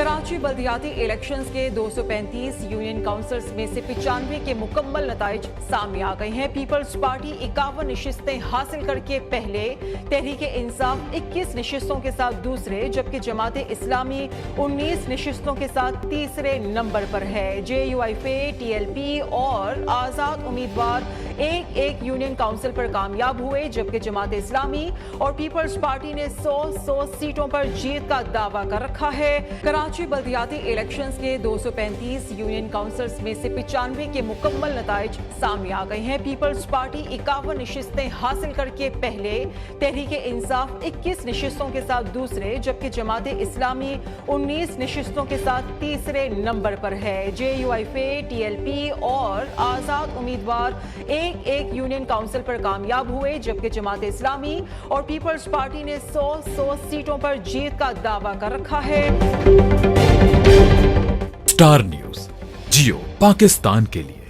Karachi बल्दियाती elections के 235 union councils में से 95 के मुकम्मल नताइज सामने आ गए हैं। पीपल्स पार्टी 51 नशिस्तें हासिल करके पहले, तहरीक इंसाफ 21 नशिस्तों के साथ दूसरे, जबकि जमात इस्लामी 19 नशिस्तों के साथ तीसरे नंबर पर है। JUIF, TLP और आज़ाद उम्मीदवार एक यूनियन काउंसिल पर कामयाब हुए, जबकि जमात इस्लामी और पीपल्स पार्टी ने 100 सीटों पर जीत का दावा कर रखा है। कराची बल्दियाती इलेक्शंस के 235 यूनियन काउंसिल्स में से 95 के मुकम्मल नताइज सामने आ गए हैं। पीपल्स पार्टी 51 नशिस्तें हासिल करके पहले, तहरीक इंसाफ 21 नशिस्तों के साथ दूसरे, जबकि जमात इस्लामी 19 नशिस्तों के साथ तीसरे नंबर पर है। JUIF, TLP और आज़ाद उम्मीदवार एक यूनियन काउंसिल पर कामयाब हुए, जबकि जमात इस्लामी और पीपल्स पार्टी ने 100 सीटों पर जीत का दावा कर रखा है। स्टार न्यूज़, जियो पाकिस्तान के लिए।